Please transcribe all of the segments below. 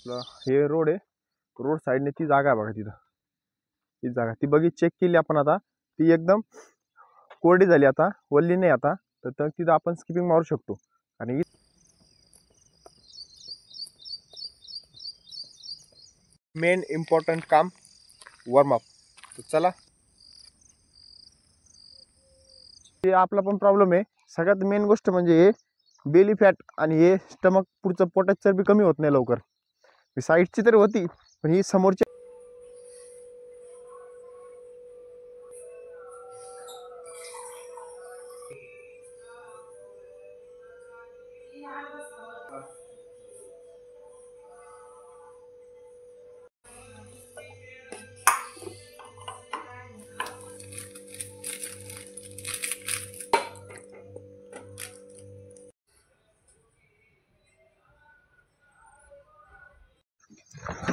आपलं हे रोड आहे, रोड साईडने ती जागा आहे बघा, तिथं ती जागा ती बघी चेक केली आपण आता, ती एकदम कोरडी झाली, आता वल्ली नाही आता, तर तिथं आपण स्किपिंग मारू शकतो. आणि मेन इम्पॉर्टंट काम वॉर्मअप. तर चला, हे आपला पण प्रॉब्लेम आहे. सगळ्यात मेन गोष्ट म्हणजे हे बेली फॅट आणि हे स्टमक पुढचं पोटाची चरबी कमी होत नाही लवकर. साईडची तरी होती, पण ही समोरची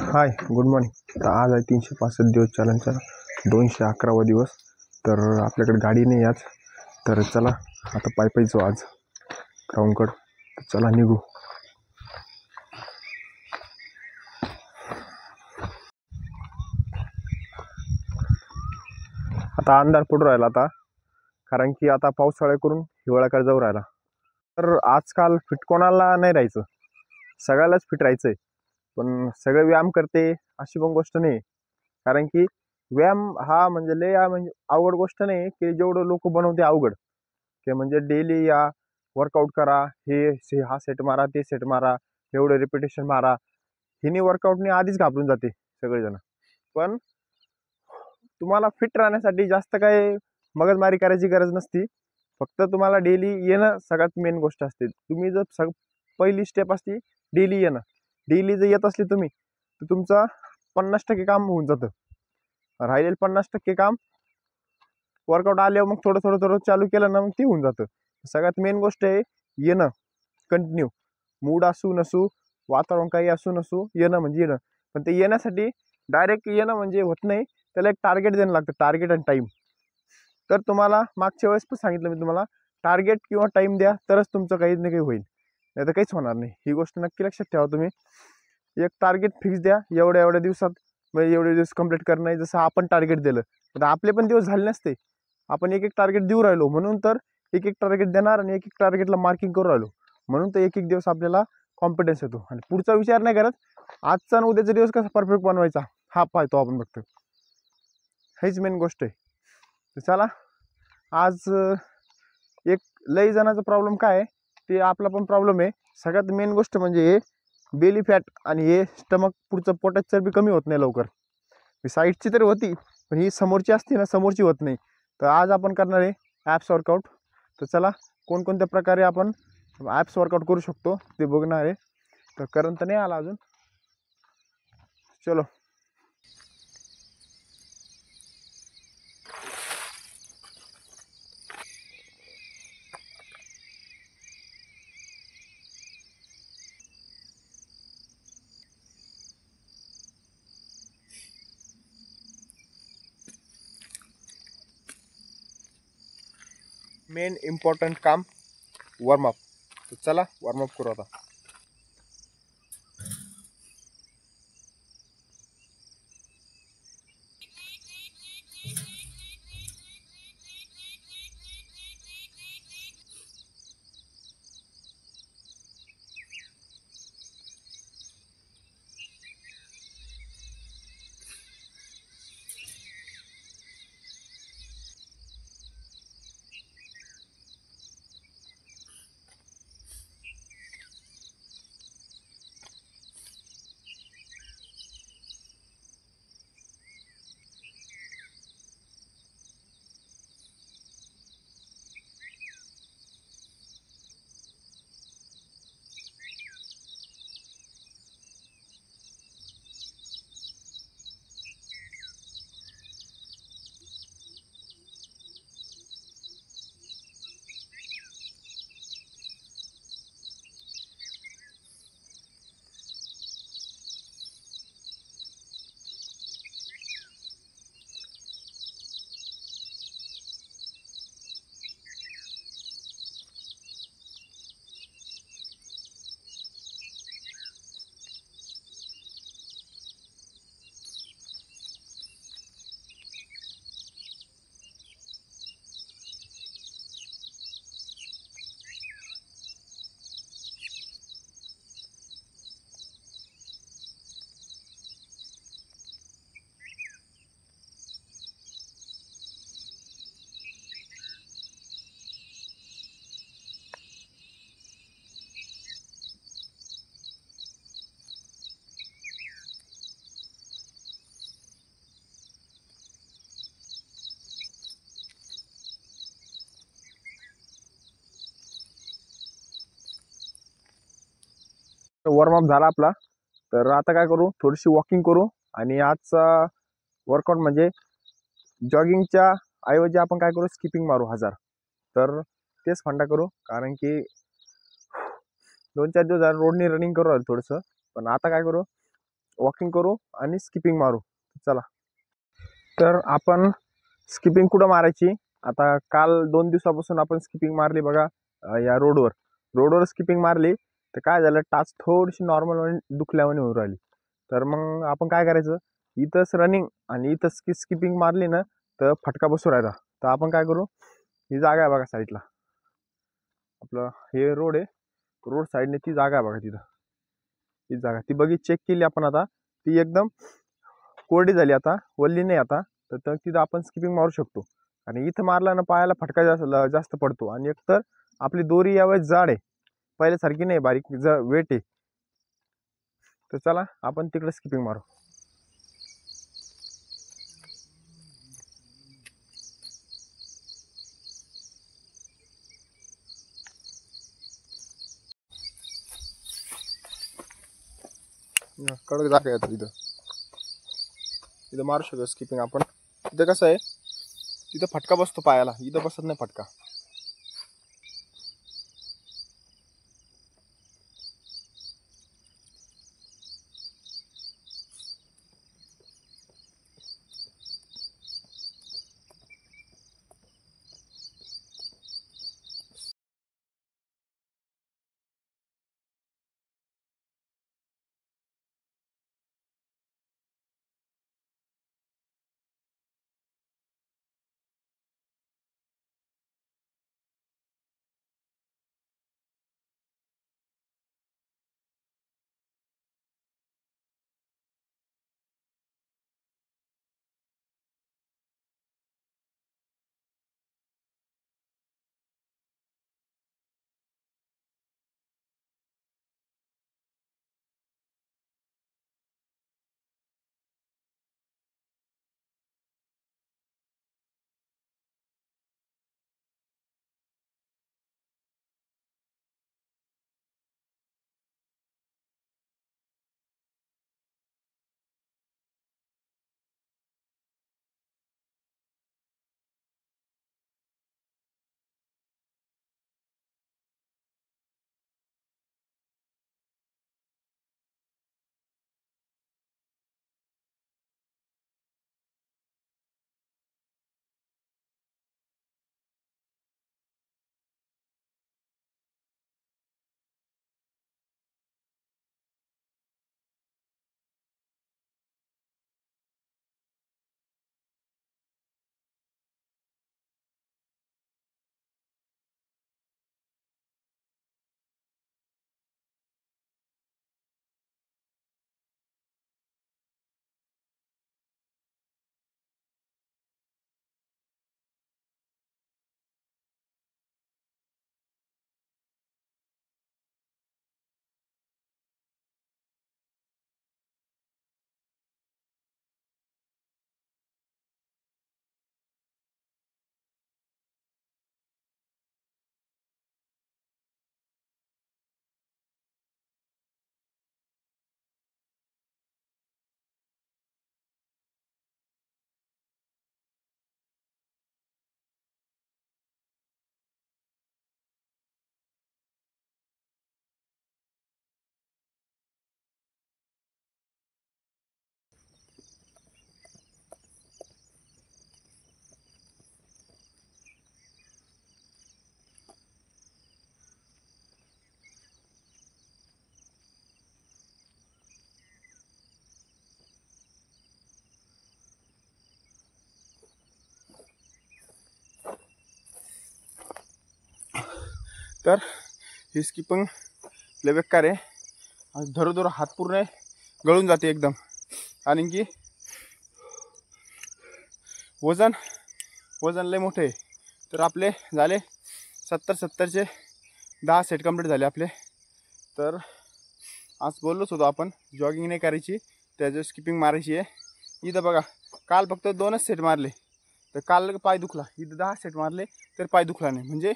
हाय गुड मॉर्निंग. तर आज आहे 365 दिवस चॅलेंजचा 211वा दिवस. तर आपल्याकडे गाडी नाही आज, तर चला आता पायी जाऊ आज ग्राउंडकडं. तर चला निघू. आता अंधार पडू राहिला आता, कारण की आता पावसाळ्या करून हिवाळ्याकडे जाऊ राहिला. तर आजकाल फिट कोणाला नाही राहायचं, सगळ्यालाच फिट राहायचंय. पण सगळे व्यायाम करते अशी पण गोष्ट नाही, कारण की व्यायाम हा म्हणजे लय म्हणजे अवघड गोष्ट नाही की जेवढं लोक बनवते अवघड. की म्हणजे डेली या वर्कआउट करा, हा सेट मारा, ते सेट मारा, एवढे रिपिटेशन मारा. हिने वर्कआउटने आधीच घाबरून जाते सगळेजण. पण तुम्हाला फिट राहण्यासाठी जास्त काही मगजमारी करायची गरज नसती. फक्त तुम्हाला डेली येणं सगळ्यात मेन गोष्ट असते. तुम्ही जर पहिली स्टेप असते डेली येणं. डेली जर येत असली तुम्ही, तर तुमचा 50% काम होऊन जातं. राहिलेलं 50% काम वर्कआउट आल्यावर मग थोडं थोडं थोडं चालू केलं ना, मग ते होऊन जातं. सगळ्यात मेन गोष्ट आहे येणं कंटिन्यू. मूड असू नसू, वातावरण काही असू नसू, येणं म्हणजे येणं. पण ते येण्यासाठी डायरेक्ट येणं म्हणजे होत नाही, त्याला एक टार्गेट देणं लागतं, टार्गेट आणि टाईम. तर तुम्हाला मागच्या वेळेस पण सांगितलं मी तुम्हाला, टार्गेट किंवा टाईम द्या, तरच तुमचं काही ना काही होईल, नाही तर काहीच होणार नाही. ही गोष्ट नक्की लक्षात ठेवा तुम्ही. एक टार्गेट फिक्स द्या, एवढ्या एवढ्या दिवसात म्हणजे एवढे दिवस कंप्लीट करणं नाही. जसं आपण टार्गेट दिलं, आता आपले पण दिवस झाले नसते, आपण एक एक टार्गेट देऊ राहिलो म्हणून तर एक एक टार्गेट देणार आणि एक एक टार्गेटला मार्किंग करू राहिलो, म्हणून तर एक एक दिवस आपल्याला कॉन्फिडन्स येतो. आणि पुढचा विचार नाही करत, आजचा आणि उद्याचा दिवस कसा परफेक्ट बनवायचा हा पाहतो आपण फक्त. हेच मेन गोष्ट आहे. तर चला, आज एक लई जणांचा प्रॉब्लेम काय आहे ते आपला पण प्रॉब्लेम आहे. सगळ्यात मेन गोष्ट म्हणजे हे बेली फॅट आणि हे स्टमक पुढचं पोटाची चरबी कमी होत नाही लवकर. साईडची तरी होती, पण ही समोरची असते ना, समोरची होत नाही. तर आज आपण करणार आहे ॲप्स वर्कआउट. तर चला, कोणकोणत्या प्रकारे आपण ॲप्स वर्कआउट करू शकतो ते बघणार आहे. तर करण तर नाही आला अजून, चलो. मेन इम्पॉर्टंट काम वॉर्मअप. तर चला वॉर्मअप करू आता. वॉर्मअप झाला आपला. तर आता काय करू, थोडीशी वॉकिंग करू. आणि आजचा वर्कआउट म्हणजे जॉगिंगच्या ऐवजी आपण काय करू, स्किपिंग मारू 1000. तर तेच फंडा करू, कारण की 2-4 दिवस झाले रोडनी रनिंग करू राहिलो थोडंसं. पण आता काय करू, वॉकिंग करू आणि स्किपिंग मारू. चला, तर आपण स्किपिंग कुठं मारायची, आता काल 2 दिवसापासून आपण स्किपिंग मारली बघा. या रोडवर स्किपिंग मारली तर काय झालं, टाच थोडीशी नॉर्मल दुखल्यावानी होऊ राहिली. तर मग आपण काय करायचं, इथंच रनिंग आणि इथंच स्किपिंग मारली ना तर फटका बसू राहिला. तर आपण काय करू, ही जागा आहे बघा साईडला, आपलं हे रोड आहे, रोड साईडने ती जागा आहे बघा. तिथं ती जागा, ती बघी चेक केली आपण आता, ती एकदम कोरडी झाली, आता वल्ली नाही आता. तर तिथं आपण स्किपिंग मारू शकतो. आणि इथं मारला ना पायाला फटका जास्त पडतो. आणि एकतर आपली दोरी यावेळेस जाड आहे, पहिल्यासारखी नाही बारीक वेट आहे. तर चला आपण तिकडे स्किपिंग मारू. कडक जागा येतात इथं मारू शकतो स्किपिंग आपण. तिथं कसं आहे, तिथं फटका बसतो पायाला, इथं बसत नाही फटका. तर ही स्किपिंग लय बेकार आहे. धरो हात पूर्ण गळून जाते एकदम. कारण की वजन लय मोठे आहे. तर आपले झाले 70चे 10 सेट कंप्लीट झाले आपले. तर आज बोललोच होतो आपण जॉगिंग नाही करायची, त्याचं स्किपिंग मारायची आहे. इथं बघा, काल फक्त 2च सेट मारले तर काल पाय दुखला. इथं 10 सेट मारले तर पाय दुखला नाही. म्हणजे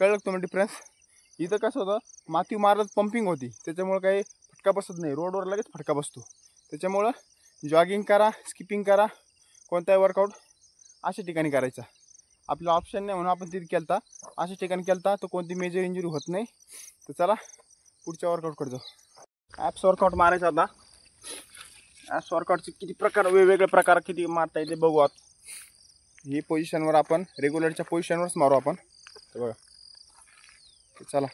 कळलं तुम्हाला डिफरन्स. इथं कसं होतं, माती मारत पंपिंग होती, त्याच्यामुळे काही फटका बसत नाही, रोडवर लगेच फटका बसतो. त्याच्यामुळं जॉगिंग करा, स्किपिंग करा, कोणताही वर्कआउट अशा ठिकाणी करायचा. आपला ऑप्शन नाही म्हणून आपण तिथे केलता, अशा ठिकाणी केलता तर कोणती मेजर इंजुरी होत नाही. तर चला पुढच्या वर्कआउट करतो. ॲप्स वर्कआउट मारायचा आता. ॲप्स वर्कआउटचे किती प्रकार, वेगवेगळे प्रकार किती मारता येते बघू आता. ही पोझिशनवर आपण रेग्युलरच्या पोझिशनवरच मारू आपण. तर बघा, चला.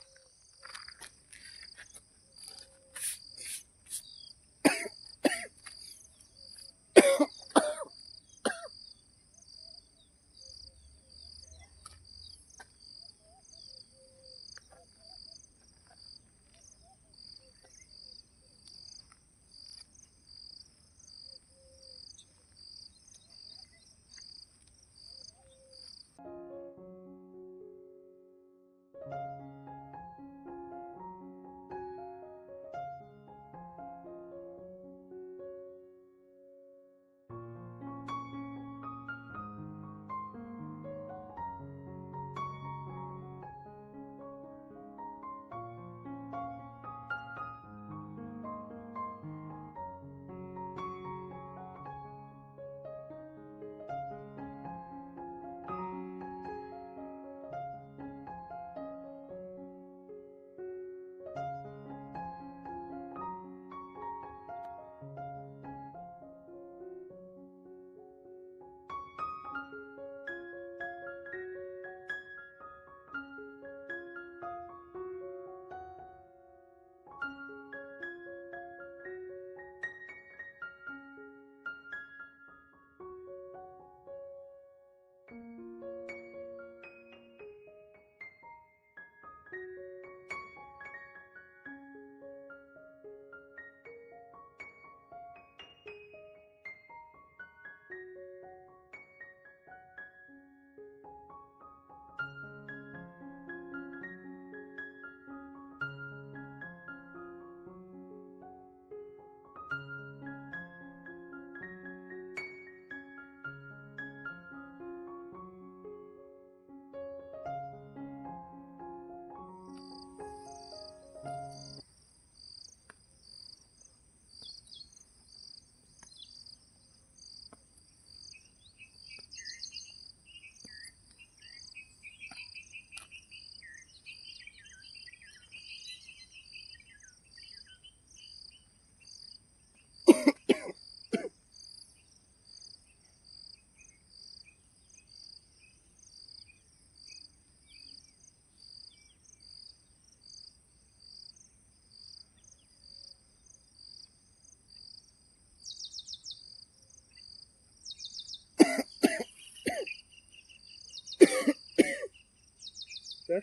तर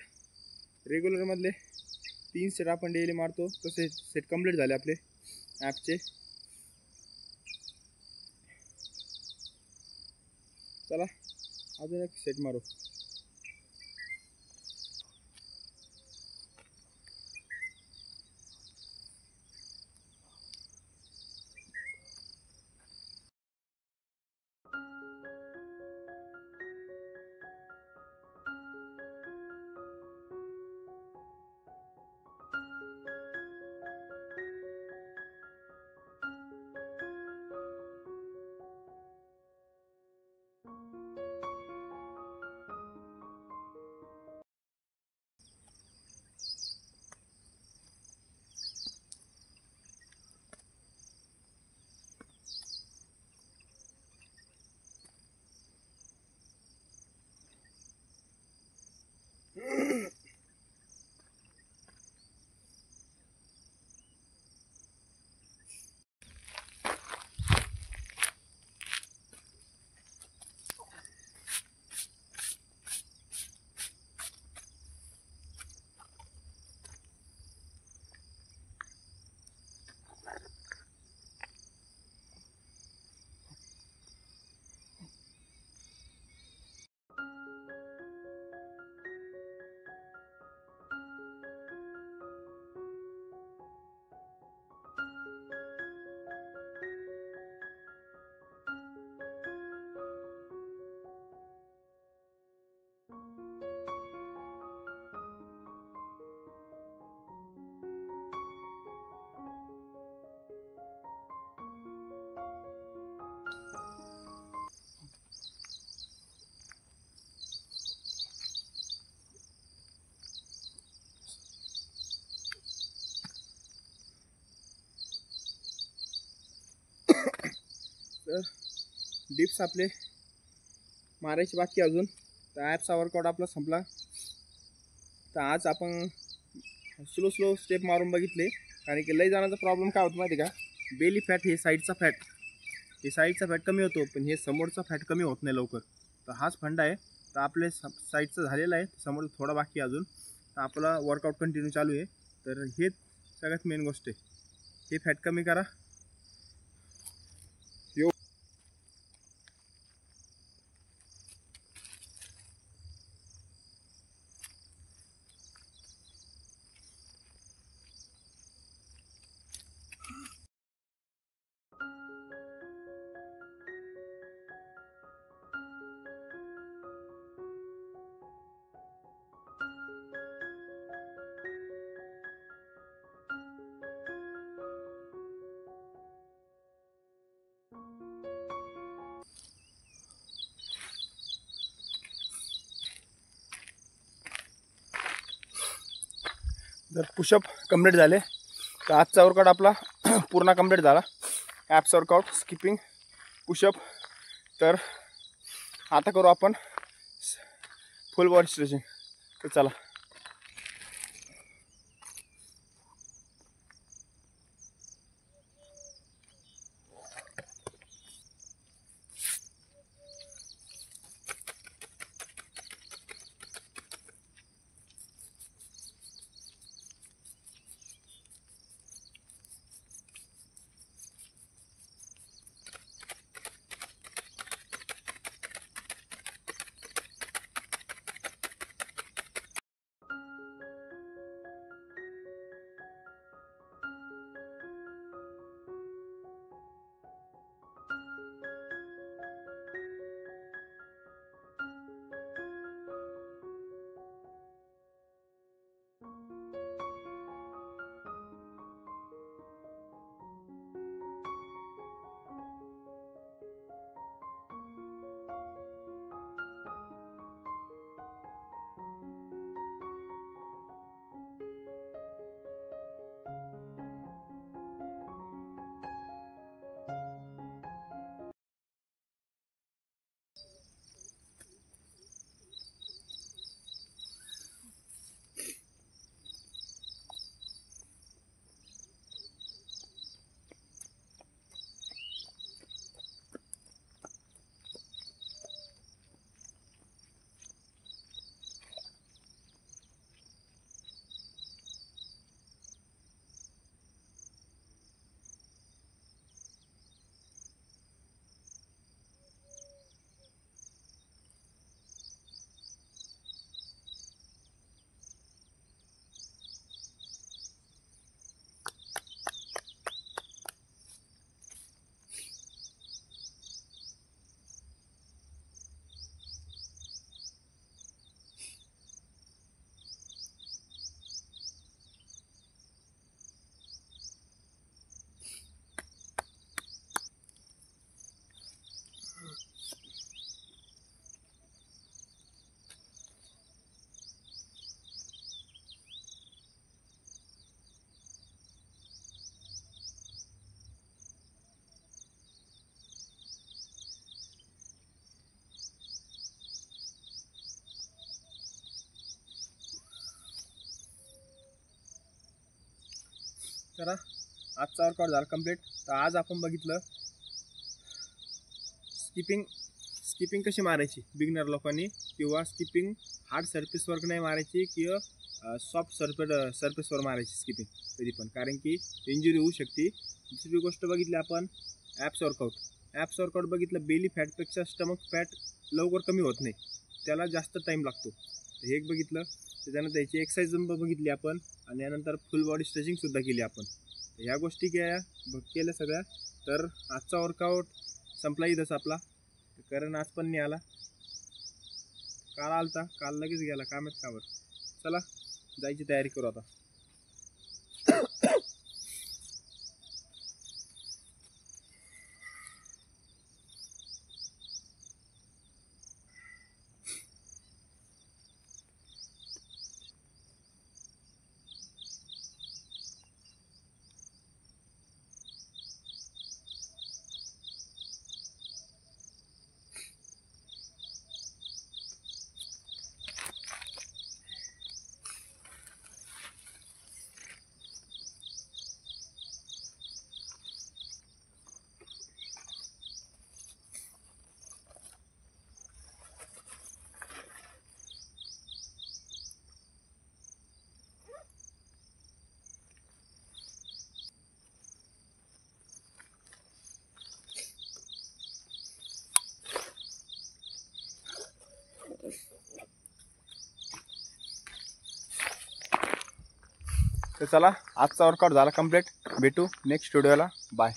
रेग्युलरमधले 3 सेट आपण डेली मारतो. तसे सेट कंप्लीट झाले आपले ॲपचे. चला अजून एक सेट मारू. तर डिप्स आपले मारायचे बाकी अजून. तर ॲपचा वर्कआउट आपला संपला. तर आज आपण स्लो स्टेप मारून बघितले. कारण की लई जाण्याचा प्रॉब्लेम काय होतो माहिती का, बेली फॅट हे साईडचा फॅट कमी होतो, पण हे समोरचा फॅट कमी होत नाही लवकर. तर हाच फंडा आहे. तर आपले साईडचं झालेलं आहे, समोर थोडा बाकी अजून. तर आपला वर्कआउट कंटिन्यू चालू आहे. तर हेच सगळ्यात मेन गोष्ट आहे, हे फॅट कमी करा. जर पुशअप कंप्लीट झाले तर आजचा वर्कआउट आपला पूर्ण कंप्लीट झाला. Abs workout, skipping, pushup. तर आता करू आपण फुल बॉडी स्ट्रेचिंग. तर चला. चला, आजचा वर्कआउट झाला कंप्लीट. तर आज आपण बघितलं स्किपिंग कशी मारायची बिगिनर लोकांनी, किंवा स्किपिंग हार्ड सरफेसवर नाही मारायची, किंवा सॉफ्ट सरफेसवर मारायची स्किपिंग कधी पण, कारण की इंजुरी होऊ शकते. दुसरी गोष्ट बघितली आपण ॲप्स वर्कआउट बघितलं. बेली फॅटपेक्षा स्टमक फॅट लवकर कमी होत नाही, त्याला जास्त टाईम लागतो. हे एक बघितलं. त्याच्यानंतर त्याची एक्सरसाइज बघितली आपण, आणि यानंतर फुल बॉडी स्ट्रेचिंगसुद्धा केली आपण. ह्या गोष्टी केल्या सगळ्या. तर आजचा वर्कआउट संपला इथंच आपला. कारण आज पण नाही आला, काल आलता, काल लगेच गेला, कामच कावर. चला, जायची तयारी करू आता. तर चला आजचा वर्कआउट झाला कंप्लीट. भेटू नेक्स्ट व्हिडिओला. बाय.